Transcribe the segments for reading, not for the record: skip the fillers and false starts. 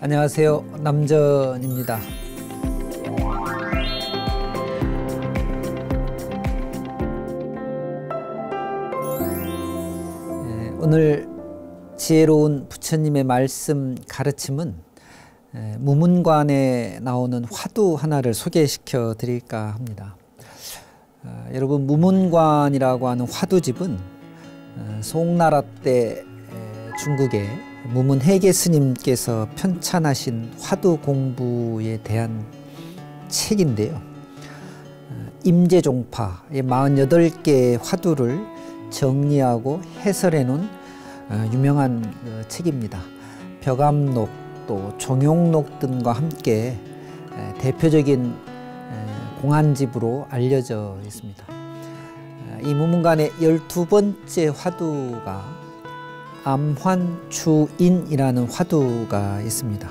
안녕하세요. 남전입니다. 오늘 지혜로운 부처님의 말씀 가르침은 무문관에 나오는 화두 하나를 소개시켜 드릴까 합니다. 여러분, 무문관이라고 하는 화두집은 송나라 때 중국의 무문해계 스님께서 편찬하신 화두 공부에 대한 책인데요. 임재종파의 48개의 화두를 정리하고 해설해 놓은 유명한 책입니다. 벽암록 또 종용록 등과 함께 대표적인 공안집으로 알려져 있습니다. 이 무문관의 12번째 화두가 암환추인이라는 화두가 있습니다.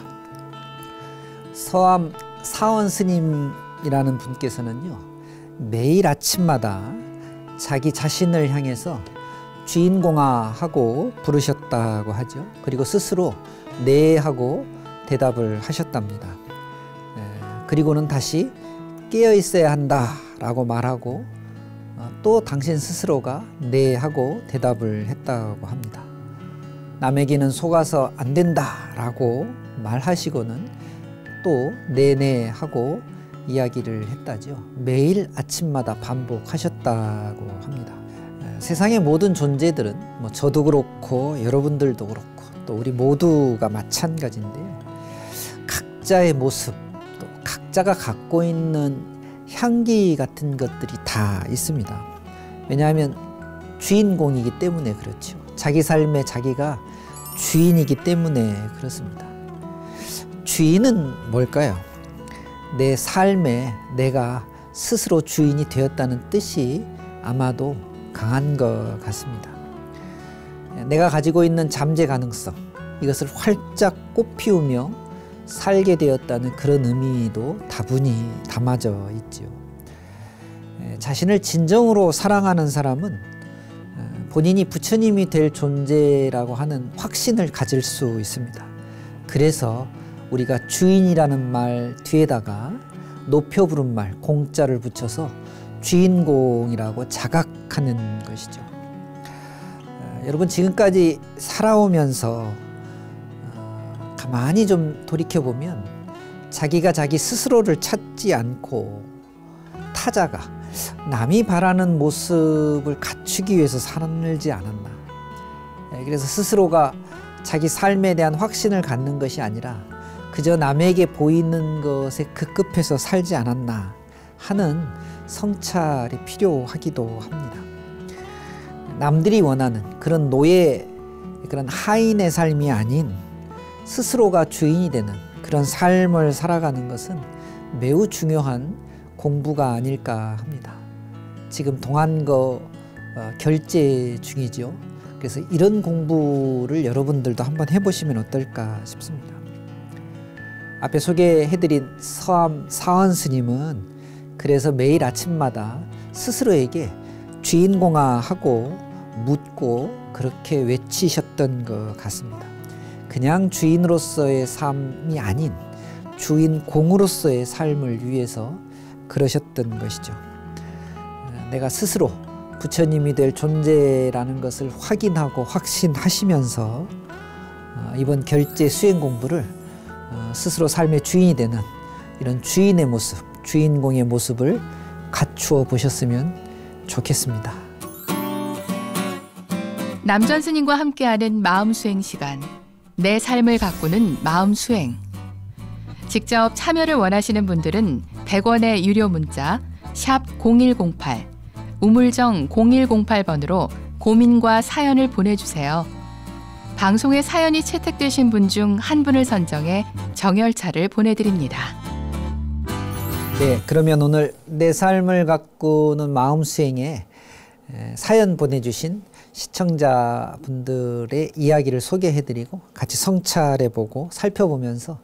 서암 사원 스님이라는 분께서는요, 매일 아침마다 자기 자신을 향해서 주인공아 하고 부르셨다고 하죠. 그리고 스스로 네 하고 대답을 하셨답니다. 그리고는 다시 깨어 있어야 한다 라고 말하고 또 당신 스스로가 네 하고 대답을 했다고 합니다. 남에게는 속아서 안 된다 라고 말하시고는 또 네네 하고 이야기를 했다죠. 매일 아침마다 반복하셨다고 합니다. 세상의 모든 존재들은 저도 그렇고 여러분들도 그렇고 또 우리 모두가 마찬가지인데요. 각자의 모습, 또 각자가 갖고 있는 향기 같은 것들이 다 있습니다. 왜냐하면 주인공이기 때문에 그렇죠. 자기 삶에 자기가 주인이기 때문에 그렇습니다. 주인은 뭘까요? 내 삶에 내가 스스로 주인이 되었다는 뜻이 아마도 강한 것 같습니다. 내가 가지고 있는 잠재 가능성, 이것을 활짝 꽃피우며 살게 되었다는 그런 의미도 다분히 담아져 있죠. 자신을 진정으로 사랑하는 사람은 본인이 부처님이 될 존재라고 하는 확신을 가질 수 있습니다. 그래서 우리가 주인이라는 말 뒤에다가 높여 부른 말 공자를 붙여서 주인공이라고 자각하는 것이죠. 여러분, 지금까지 살아오면서 가만히 좀 돌이켜보면 자기가 자기 스스로를 찾지 않고 타자가 남이 바라는 모습을 갖추기 위해서 살지 않았나. 그래서 스스로가 자기 삶에 대한 확신을 갖는 것이 아니라 그저 남에게 보이는 것에 급급해서 살지 않았나 하는 성찰이 필요하기도 합니다. 남들이 원하는 그런 노예, 그런 하인의 삶이 아닌 스스로가 주인이 되는 그런 삶을 살아가는 것은 매우 중요한 공부가 아닐까 합니다. 지금 동안거 결제 중이죠. 그래서 이런 공부를 여러분들도 한번 해보시면 어떨까 싶습니다. 앞에 소개해드린 서암 사원 스님은 그래서 매일 아침마다 스스로에게 주인공아 하고 묻고 그렇게 외치셨던 것 같습니다. 그냥 주인으로서의 삶이 아닌 주인공으로서의 삶을 위해서 그러셨던 것이죠. 내가 스스로 부처님이 될 존재라는 것을 확인하고 확신하시면서 이번 결제 수행 공부를 스스로 삶의 주인이 되는 이런 주인의 모습, 주인공의 모습을 갖추어 보셨으면 좋겠습니다. 남전 스님과 함께하는 마음수행 시간, 내 삶을 가꾸는 마음수행. 직접 참여를 원하시는 분들은 100원의 유료 문자 샵 0108, 우물정 0108번으로 고민과 사연을 보내주세요. 방송에 사연이 채택되신 분 중 한 분을 선정해 정열차를 보내드립니다. 네, 그러면 오늘 내 삶을 가꾸는 마음수행에 사연 보내주신 시청자분들의 이야기를 소개해드리고 같이 성찰해보고 살펴보면서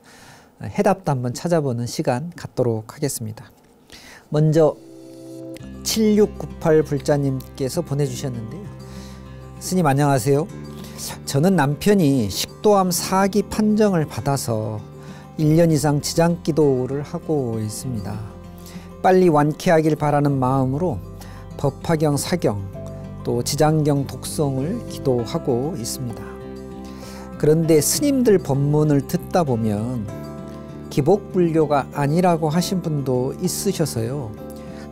해답도 한번 찾아보는 시간 갖도록 하겠습니다. 먼저 7698 불자님께서 보내주셨는데요. 스님 안녕하세요. 저는 남편이 식도암 4기 판정을 받아서 1년 이상 지장기도를 하고 있습니다. 빨리 완쾌하길 바라는 마음으로 법화경 사경 또 지장경 독송을 기도하고 있습니다. 그런데 스님들 법문을 듣다 보면 기복불교가 아니라고 하신 분도 있으셔서요.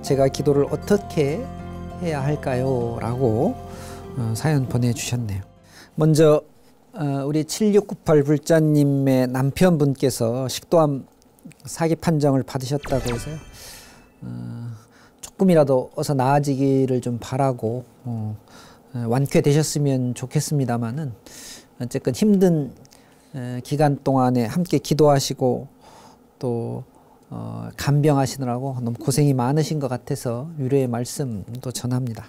제가 기도를 어떻게 해야 할까요? 라고 사연 보내주셨네요. 먼저 우리 7698 불자님의 남편분께서 식도암 사기 판정을 받으셨다고 해서요. 조금이라도 어서 나아지기를 좀 바라고 완쾌되셨으면 좋겠습니다만은 어쨌든 힘든 기간 동안에 함께 기도하시고 또 간병하시느라고 너무 고생이 많으신 것 같아서 위로의 말씀도 전합니다.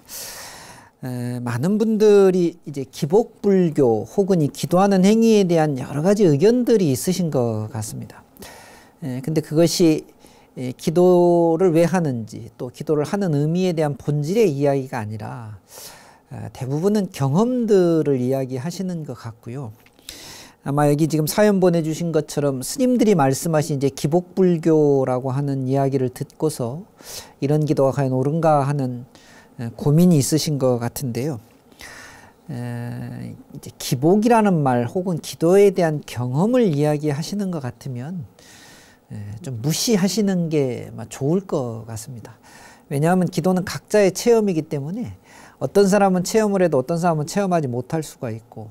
많은 분들이 이제 기복불교 혹은 이 기도하는 행위에 대한 여러 가지 의견들이 있으신 것 같습니다. 근데 그것이 기도를 왜 하는지 또 기도를 하는 의미에 대한 본질의 이야기가 아니라 대부분은 경험들을 이야기하시는 것 같고요. 아마 여기 지금 사연 보내주신 것처럼 스님들이 말씀하신 이제 기복불교라고 하는 이야기를 듣고서 이런 기도가 과연 옳은가 하는 고민이 있으신 것 같은데요. 이제 기복이라는 말 혹은 기도에 대한 경험을 이야기하시는 것 같으면 좀 무시하시는 게 좋을 것 같습니다. 왜냐하면 기도는 각자의 체험이기 때문에 어떤 사람은 체험을 해도 어떤 사람은 체험하지 못할 수가 있고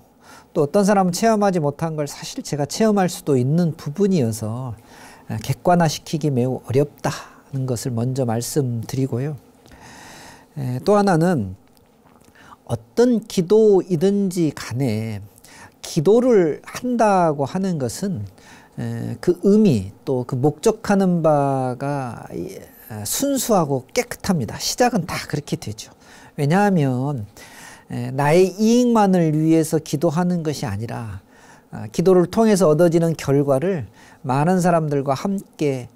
또 어떤 사람은 체험하지 못한 걸 사실 제가 체험할 수도 있는 부분이어서 객관화시키기 매우 어렵다는 것을 먼저 말씀드리고요. 또 하나는 어떤 기도이든지 간에 기도를 한다고 하는 것은 그 의미 또 그 목적하는 바가 순수하고 깨끗합니다. 시작은 다 그렇게 되죠. 왜냐하면 나의 이익만을 위해서 기도하는 것이 아니라 기도를 통해서 얻어지는 결과를 많은 사람들과 함께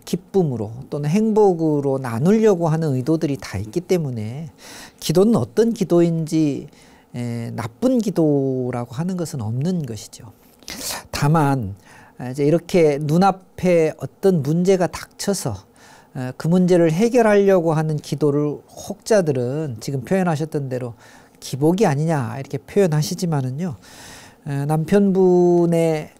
기쁨으로 또는 행복으로 나누려고 하는 의도들이 다 있기 때문에 기도는 어떤 기도인지 나쁜 기도라고 하는 것은 없는 것이죠. 다만 이제 이렇게 눈앞에 어떤 문제가 닥쳐서 그 문제를 해결하려고 하는 기도를 혹자들은 지금 표현하셨던 대로 기복이 아니냐 이렇게 표현하시지만은요. 남편분의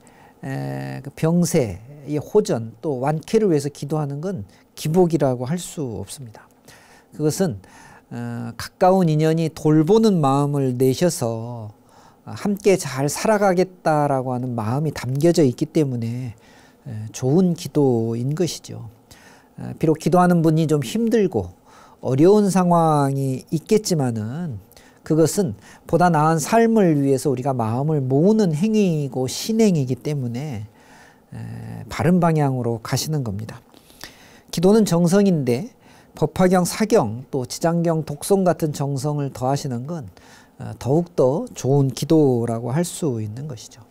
그 병세의 호전 또 완쾌를 위해서 기도하는 건 기복이라고 할 수 없습니다. 그것은 가까운 인연이 돌보는 마음을 내셔서 함께 잘 살아가겠다라고 하는 마음이 담겨져 있기 때문에 좋은 기도인 것이죠. 비록 기도하는 분이 좀 힘들고 어려운 상황이 있겠지만은 그것은 보다 나은 삶을 위해서 우리가 마음을 모으는 행위이고 신행이기 때문에 바른 방향으로 가시는 겁니다. 기도는 정성인데 법화경 사경 또 지장경 독송 같은 정성을 더하시는 건 더욱더 좋은 기도라고 할 수 있는 것이죠.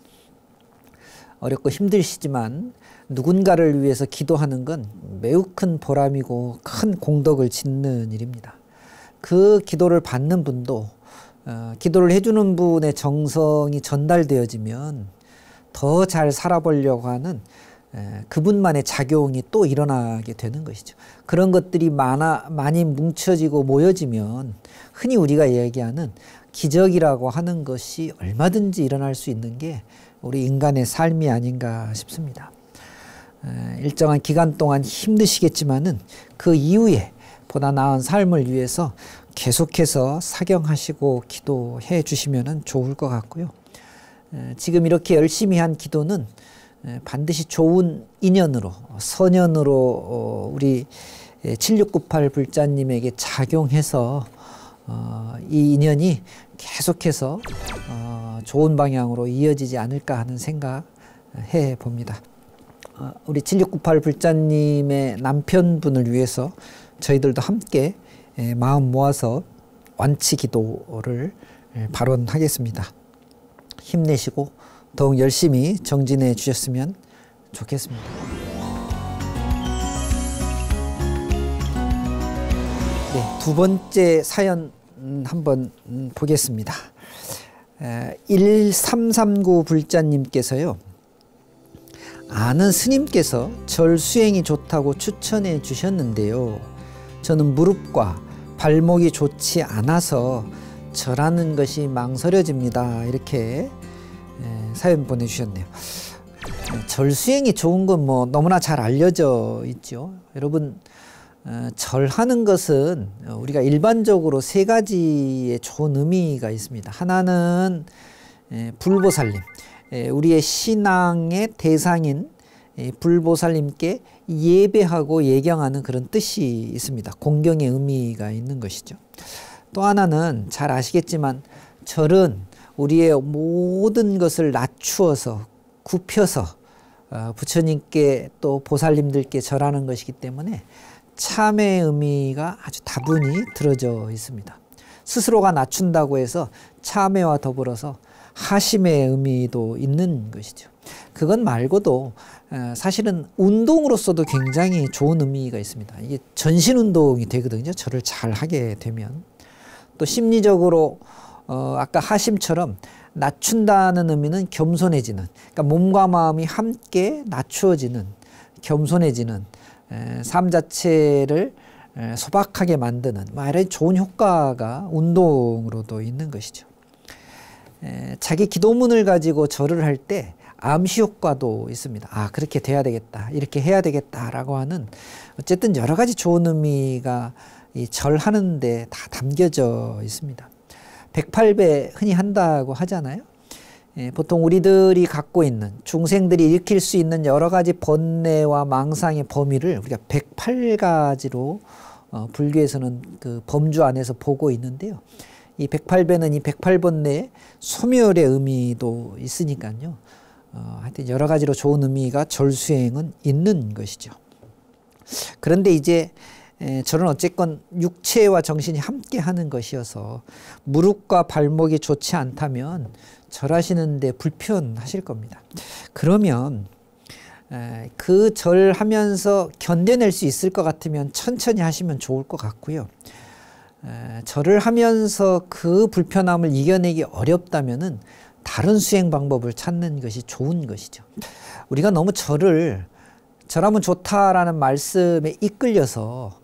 어렵고 힘드시지만 누군가를 위해서 기도하는 건 매우 큰 보람이고 큰 공덕을 짓는 일입니다. 그 기도를 받는 분도 기도를 해주는 분의 정성이 전달되어지면 더 잘 살아보려고 하는 그분만의 작용이 또 일어나게 되는 것이죠. 그런 것들이 많이 뭉쳐지고 모여지면 흔히 우리가 이야기하는 기적이라고 하는 것이 얼마든지 일어날 수 있는 게 우리 인간의 삶이 아닌가 싶습니다. 일정한 기간 동안 힘드시겠지만은 그 이후에 보다 나은 삶을 위해서 계속해서 사경하시고 기도해 주시면 좋을 것 같고요. 지금 이렇게 열심히 한 기도는 반드시 좋은 인연으로 선연으로 우리 7698 불자님에게 작용해서 이 인연이 계속해서 좋은 방향으로 이어지지 않을까 하는 생각 해 봅니다. 우리 7698 불자님의 남편분을 위해서 저희들도 함께 마음 모아서 완치 기도를 발언하겠습니다. 힘내시고 더욱 열심히 정진해 주셨으면 좋겠습니다. 네, 두 번째 사연 한번 보겠습니다. 1339 불자님께서요. 아는 스님께서 절 수행이 좋다고 추천해 주셨는데요. 저는 무릎과 발목이 좋지 않아서 절하는 것이 망설여집니다. 이렇게 사연 보내주셨네요. 절 수행이 좋은 건 뭐 너무나 잘 알려져 있죠. 여러분, 절하는 것은 우리가 일반적으로 세 가지의 좋은 의미가 있습니다. 하나는 불보살님, 우리의 신앙의 대상인 불보살님께 예배하고 예경하는 그런 뜻이 있습니다. 공경의 의미가 있는 것이죠. 또 하나는 잘 아시겠지만 절은 우리의 모든 것을 낮추어서 굽혀서 부처님께 또 보살님들께 절하는 것이기 때문에 참회의 의미가 아주 다분히 들어져 있습니다. 스스로가 낮춘다고 해서 참회와 더불어서 하심의 의미도 있는 것이죠. 그건 말고도 사실은 운동으로서도 굉장히 좋은 의미가 있습니다. 이게 전신 운동이 되거든요. 절을 잘 하게 되면. 또 심리적으로 아까 하심처럼 낮춘다는 의미는 겸손해지는, 그러니까 몸과 마음이 함께 낮추어지는, 겸손해지는 삶 자체를 소박하게 만드는 이런 좋은 효과가 운동으로도 있는 것이죠. 자기 기도문을 가지고 절을 할 때 암시 효과도 있습니다. 아, 그렇게 돼야 되겠다, 이렇게 해야 되겠다라고 하는 어쨌든 여러 가지 좋은 의미가 이 절하는데 다 담겨져 있습니다. 108배 흔히 한다고 하잖아요. 보통 우리들이 갖고 있는, 중생들이 일으킬 수 있는 여러 가지 번뇌와 망상의 범위를 우리가 108가지로 불교에서는 그 범주 안에서 보고 있는데요. 이 108배는 이 108번뇌의 소멸의 의미도 있으니까요. 하여튼 여러 가지로 좋은 의미가 절수행은 있는 것이죠. 그런데 이제 절은 어쨌건 육체와 정신이 함께 하는 것이어서 무릎과 발목이 좋지 않다면 절하시는데 불편하실 겁니다. 그러면 그 절하면서 견뎌낼 수 있을 것 같으면 천천히 하시면 좋을 것 같고요. 절을 하면서 그 불편함을 이겨내기 어렵다면은 다른 수행 방법을 찾는 것이 좋은 것이죠. 우리가 너무 절하면 좋다라는 말씀에 이끌려서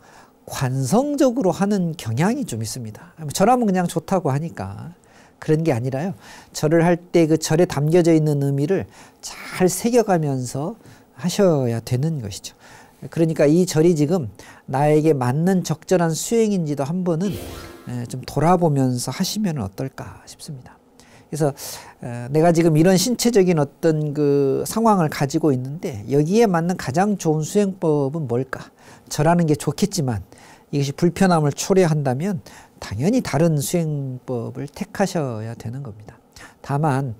관성적으로 하는 경향이 좀 있습니다. 절하면 그냥 좋다고 하니까 그런 게 아니라요. 절을 할 때 그 절에 담겨져 있는 의미를 잘 새겨가면서 하셔야 되는 것이죠. 그러니까 이 절이 지금 나에게 맞는 적절한 수행인지도 한 번은 좀 돌아보면서 하시면 어떨까 싶습니다. 그래서 내가 지금 이런 신체적인 어떤 그 상황을 가지고 있는데 여기에 맞는 가장 좋은 수행법은 뭘까? 절하는 게 좋겠지만 이것이 불편함을 초래한다면 당연히 다른 수행법을 택하셔야 되는 겁니다. 다만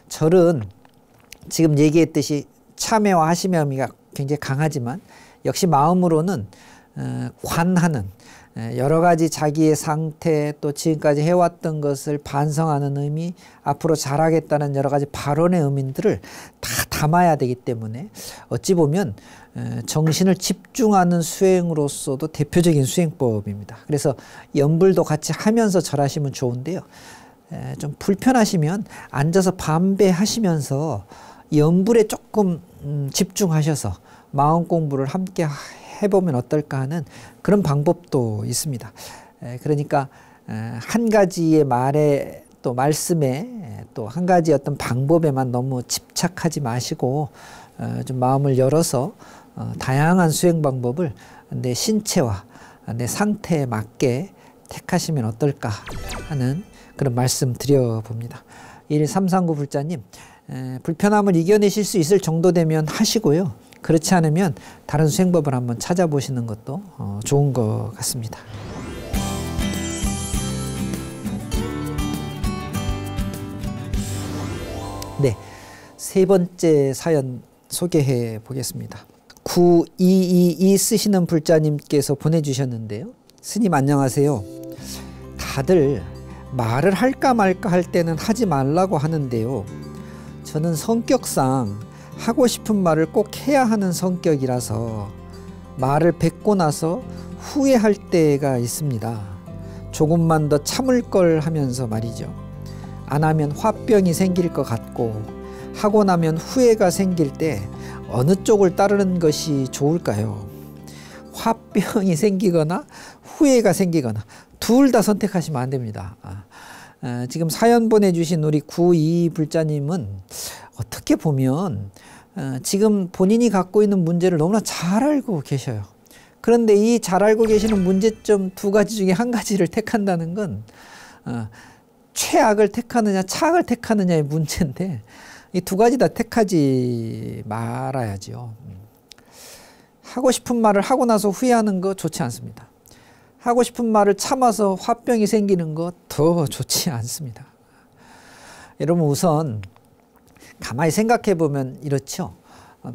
절은 지금 얘기했듯이 참회와 하심의 의미가 굉장히 강하지만 역시 마음으로는 관하는, 여러 가지 자기의 상태, 또 지금까지 해왔던 것을 반성하는 의미, 앞으로 잘하겠다는 여러 가지 발언의 의미들을 다 담아야 되기 때문에 어찌 보면 정신을 집중하는 수행으로서도 대표적인 수행법입니다. 그래서 연불도 같이 하면서 절하시면 좋은데요. 좀 불편하시면 앉아서 반배하시면서 연불에 조금 집중하셔서 마음 공부를 함께 해보면 어떨까 하는 그런 방법도 있습니다. 그러니까 한 가지의 말에 또 말씀에 또 한 가지 어떤 방법에만 너무 집착하지 마시고 좀 마음을 열어서 다양한 수행 방법을 내 신체와 내 상태에 맞게 택하시면 어떨까 하는 그런 말씀 드려봅니다. 1339 불자님, 불편함을 이겨내실 수 있을 정도 되면 하시고요. 그렇지 않으면 다른 수행법을 한번 찾아보시는 것도 좋은 것 같습니다. 네, 세 번째 사연 소개해 보겠습니다. 9222 쓰시는 불자님께서 보내주셨는데요. 스님 안녕하세요. 다들 말을 할까 말까 할 때는 하지 말라고 하는데요. 저는 성격상 하고 싶은 말을 꼭 해야 하는 성격이라서 말을 뱉고 나서 후회할 때가 있습니다. 조금만 더 참을 걸 하면서 말이죠. 안 하면 화병이 생길 것 같고 하고 나면 후회가 생길 때 어느 쪽을 따르는 것이 좋을까요? 화병이 생기거나 후회가 생기거나 둘 다 선택하시면 안 됩니다. 지금 사연 보내주신 우리 92불자님은 어떻게 보면 지금 본인이 갖고 있는 문제를 너무나 잘 알고 계셔요. 그런데 이 잘 알고 계시는 문제점 두 가지 중에 한 가지를 택한다는 건 최악을 택하느냐 차악을 택하느냐의 문제인데 이 두 가지 다 택하지 말아야죠. 하고 싶은 말을 하고 나서 후회하는 거 좋지 않습니다. 하고 싶은 말을 참아서 화병이 생기는 거 더 좋지 않습니다. 여러분 우선 가만히 생각해 보면 이렇죠.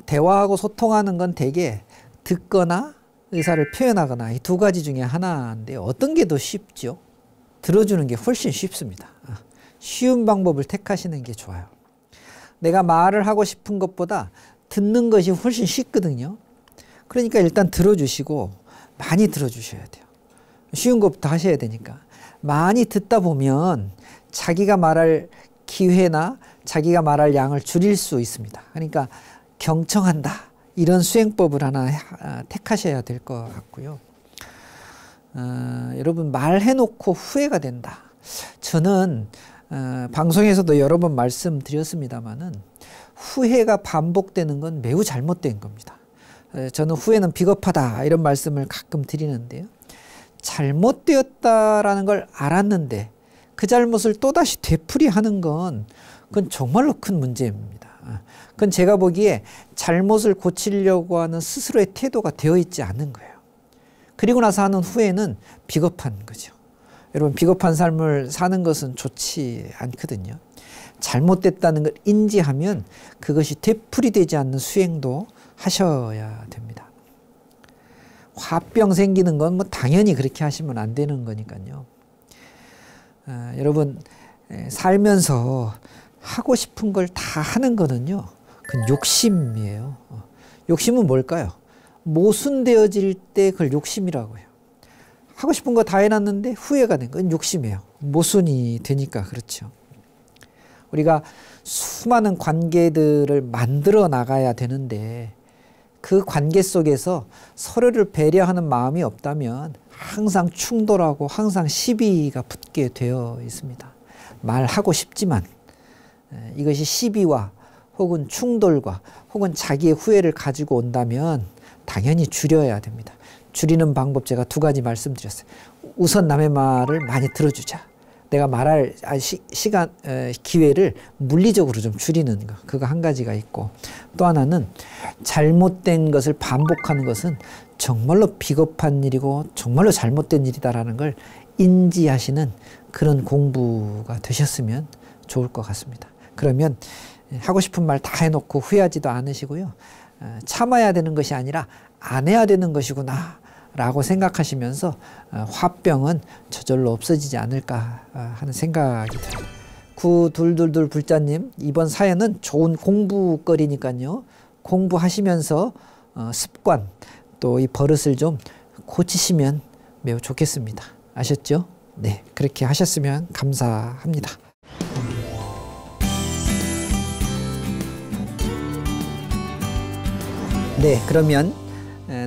대화하고 소통하는 건 대개 듣거나 의사를 표현하거나 이 두 가지 중에 하나인데 어떤 게 더 쉽죠? 들어주는 게 훨씬 쉽습니다. 쉬운 방법을 택하시는 게 좋아요. 내가 말을 하고 싶은 것보다 듣는 것이 훨씬 쉽거든요. 그러니까 일단 들어주시고 많이 들어주셔야 돼요. 쉬운 것부터 하셔야 되니까. 많이 듣다 보면 자기가 말할 기회나 자기가 말할 양을 줄일 수 있습니다. 그러니까 경청한다. 이런 수행법을 하나 택하셔야 될 것 같고요. 여러분 말해놓고 후회가 된다. 저는 방송에서도 여러 번 말씀드렸습니다마는 후회가 반복되는 건 매우 잘못된 겁니다. 저는 후회는 비겁하다 이런 말씀을 가끔 드리는데요. 잘못되었다라는 걸 알았는데 그 잘못을 또다시 되풀이하는 건 그건 정말로 큰 문제입니다. 그건 제가 보기에 잘못을 고치려고 하는 스스로의 태도가 되어 있지 않는 거예요. 그리고 나서 하는 후회는 비겁한 거죠. 여러분 비겁한 삶을 사는 것은 좋지 않거든요. 잘못됐다는 걸 인지하면 그것이 되풀이되지 않는 수행도 하셔야 됩니다. 화병 생기는 건 뭐 당연히 그렇게 하시면 안 되는 거니까요. 여러분 살면서 하고 싶은 걸 다 하는 거는요. 그건 욕심이에요. 욕심은 뭘까요? 모순되어질 때 그걸 욕심이라고 해요. 하고 싶은 거 다 해놨는데 후회가 된 건 욕심이에요. 모순이 되니까 그렇죠. 우리가 수많은 관계들을 만들어 나가야 되는데 그 관계 속에서 서로를 배려하는 마음이 없다면 항상 충돌하고 항상 시비가 붙게 되어 있습니다. 말하고 싶지만 이것이 시비와 혹은 충돌과 혹은 자기의 후회를 가지고 온다면 당연히 줄여야 됩니다. 줄이는 방법 제가 두 가지 말씀드렸어요. 우선 남의 말을 많이 들어주자. 내가 말할 기회를 물리적으로 좀 줄이는 거. 그거 한 가지가 있고 또 하나는 잘못된 것을 반복하는 것은 정말로 비겁한 일이고 정말로 잘못된 일이다라는 걸 인지하시는 그런 공부가 되셨으면 좋을 것 같습니다. 그러면 하고 싶은 말 다 해놓고 후회하지도 않으시고요. 참아야 되는 것이 아니라 안 해야 되는 것이구나 라고 생각하시면서 화병은 저절로 없어지지 않을까 하는 생각이 듭니다. 9222 불자님 이번 사연은 좋은 공부거리니까요. 공부하시면서 습관 또 이 버릇을 좀 고치시면 매우 좋겠습니다. 아셨죠? 네, 그렇게 하셨으면 감사합니다. 네, 그러면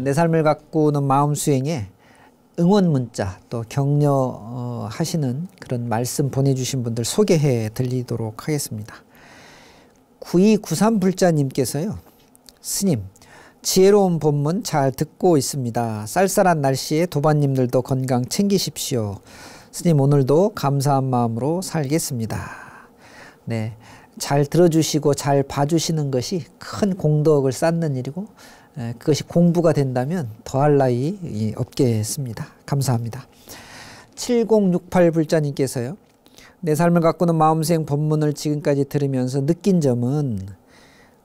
내 삶을 가꾸는 마음 수행에 응원 문자 또 격려하시는 그런 말씀 보내주신 분들 소개해 드리도록 하겠습니다. 9293 불자님께서요. 스님, 지혜로운 본문 잘 듣고 있습니다. 쌀쌀한 날씨에 도반님들도 건강 챙기십시오. 스님 오늘도 감사한 마음으로 살겠습니다. 네, 잘 들어주시고 잘 봐주시는 것이 큰 공덕을 쌓는 일이고 그것이 공부가 된다면 더할 나위 없겠습니다. 감사합니다. 7068 불자님께서요. 내 삶을 가꾸는 마음수행 본문을 지금까지 들으면서 느낀 점은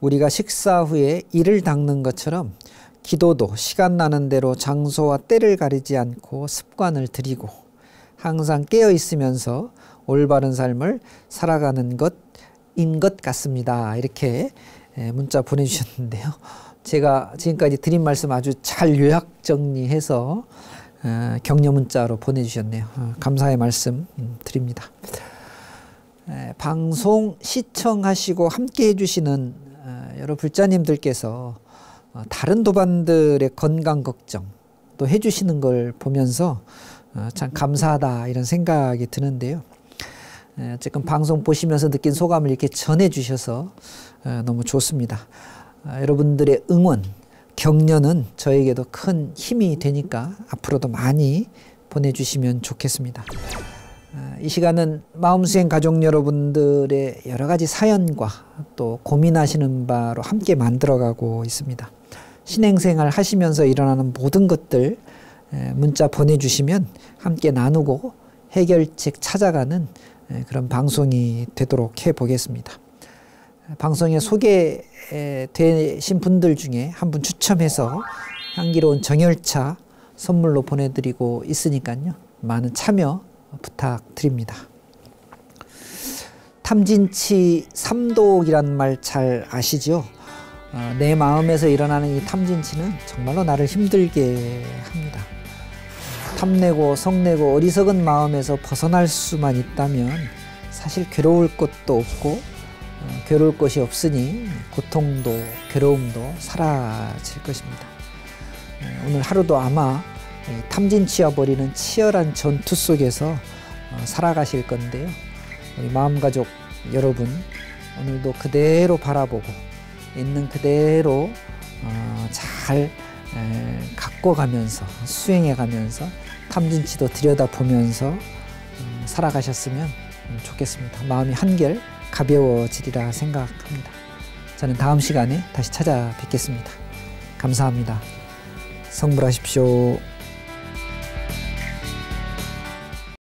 우리가 식사 후에 이를 닦는 것처럼 기도도 시간 나는 대로 장소와 때를 가리지 않고 습관을 들이고 항상 깨어 있으면서 올바른 삶을 살아가는 것인 것 같습니다. 이렇게 문자 보내주셨는데요. 제가 지금까지 드린 말씀 아주 잘 요약 정리해서 격려 문자로 보내주셨네요. 감사의 말씀 드립니다. 방송 시청하시고 함께 해주시는 여러 불자님들께서 다른 도반들의 건강 걱정 또 해주시는 걸 보면서 참 감사하다 이런 생각이 드는데요. 어쨌든 방송 보시면서 느낀 소감을 이렇게 전해주셔서 너무 좋습니다. 여러분들의 응원, 격려는 저에게도 큰 힘이 되니까 앞으로도 많이 보내주시면 좋겠습니다. 이 시간은 마음수행 가족 여러분들의 여러 가지 사연과 또 고민하시는 바로 함께 만들어가고 있습니다. 신행생활 하시면서 일어나는 모든 것들 문자 보내주시면 함께 나누고 해결책 찾아가는 그런 방송이 되도록 해보겠습니다. 방송에 소개되신 분들 중에 한 분 추첨해서 향기로운 정열차 선물로 보내드리고 있으니까요. 많은 참여 부탁드립니다. 탐진치 삼독이란 말 잘 아시죠? 내 마음에서 일어나는 이 탐진치는 정말로 나를 힘들게 합니다. 탐내고 성내고 어리석은 마음에서 벗어날 수만 있다면 사실 괴로울 것도 없고 괴로울 것이 없으니 고통도 괴로움도 사라질 것입니다. 오늘 하루도 아마 탐진치와 버리는 치열한 전투 속에서 살아가실 건데요. 우리 마음가족 여러분, 오늘도 그대로 바라보고 있는 그대로 잘 갖고 가면서 수행해 가면서 탐진치도 들여다보면서 살아가셨으면 좋겠습니다. 마음이 한결 가벼워지리라 생각합니다. 저는 다음 시간에 다시 찾아뵙겠습니다. 감사합니다. 성불하십시오.